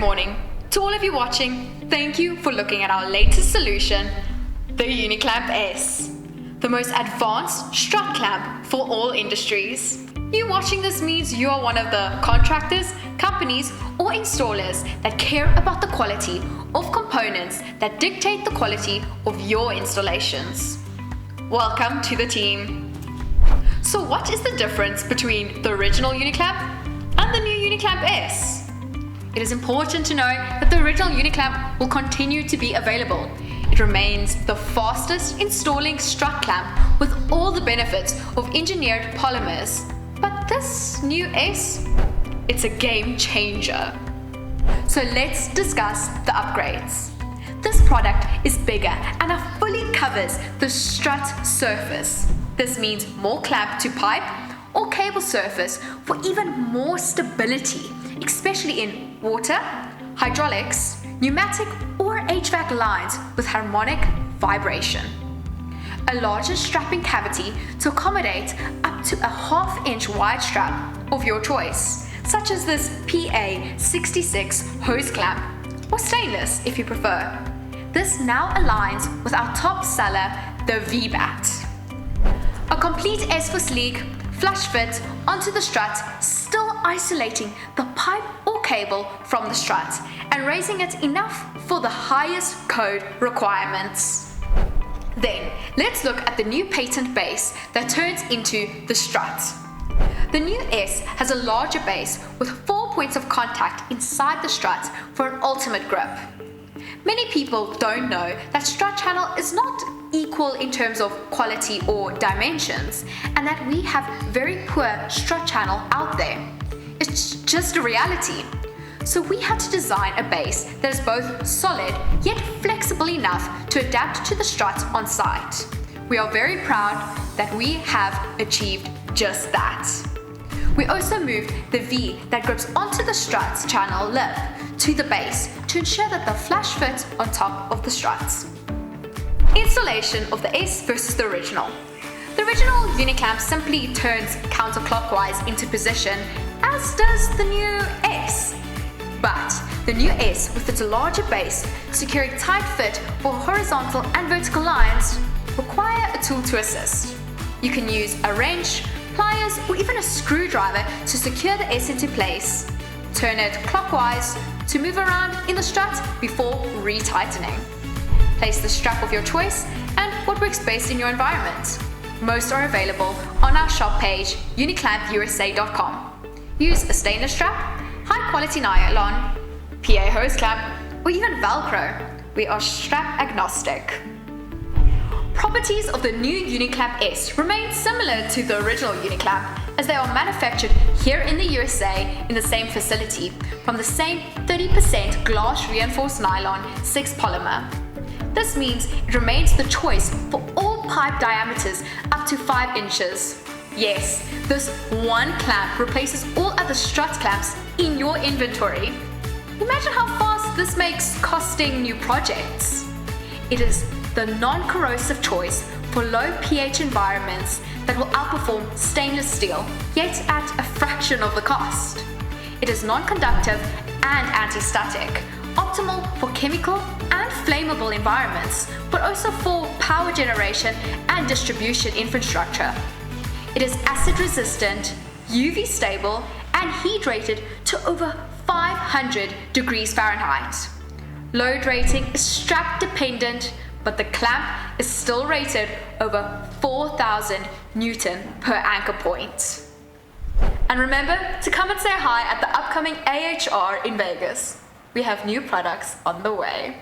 morning. To all of you watching, thank you for looking at our latest solution, the Uniclamp S, the most advanced strut clamp for all industries. You watching this means you are one of the contractors, companies, or installers that care about the quality of components that dictate the quality of your installations. Welcome to the team. So what is the difference between the original Uniclamp and the new Uniclamp S? It is important to know that the original Uniclamp will continue to be available. It remains the fastest installing strut clamp with all the benefits of engineered polymers. But this new S, it's a game changer. So let's discuss the upgrades. This product is bigger and fully covers the strut surface. This means more clamp to pipe or cable surface for even more stability, especially in water, hydraulics, pneumatic or HVAC lines with harmonic vibration. A larger strapping cavity to accommodate up to a half-inch wide strap of your choice, such as this PA66 hose clamp, or stainless if you prefer. This now aligns with our top seller, the V-Bat. A complete S for sleek, flush fit onto the strut, still isolating the pipe or cable from the strut and raising it enough for the highest code requirements. Then, let's look at the new patent base that turns into the strut. The new S has a larger base with 4 points of contact inside the strut for an ultimate grip. Many people don't know that strut channel is not equal in terms of quality or dimensions, and that we have very poor strut channel out there. It's just a reality. So we had to design a base that is both solid yet flexible enough to adapt to the strut on site. We are very proud that we have achieved just that. We also moved the V that grips onto the strut's channel lip to the base to ensure that the flush fit on top of the struts. Installation of the S versus the original. The original Uniclamp simply turns counterclockwise into position, as does the new S. But the new S, with its larger base, securing tight fit for horizontal and vertical lines, require a tool to assist. You can use a wrench, pliers, or even a screwdriver to secure the S into place. Turn it clockwise to move around in the strut before retightening. Place the strap of your choice and what works best in your environment. Most are available on our shop page, uniclampusa.com. Use a stainless strap, high quality nylon, PA hose clamp, or even Velcro. We are strap agnostic. Properties of the new Uniclamp S remain similar to the original Uniclamp, as they are manufactured here in the USA in the same facility from the same 30% glass reinforced nylon 6 polymer. This means it remains the choice for all pipe diameters up to 5 inches. Yes, this one clamp replaces all other strut clamps in your inventory. Imagine how fast this makes costing new projects. It is the non-corrosive choice for low pH environments that will outperform stainless steel, yet at a fraction of the cost. It is non-conductive and anti-static, optimal for chemical and flammable environments, but also for power generation and distribution infrastructure. It is acid resistant, UV stable, and heat rated to over 500 degrees Fahrenheit. Load rating is strap dependent, but the clamp is still rated over 4,000 Newton per anchor point. And remember to come and say hi at the upcoming AHR in Vegas. We have new products on the way.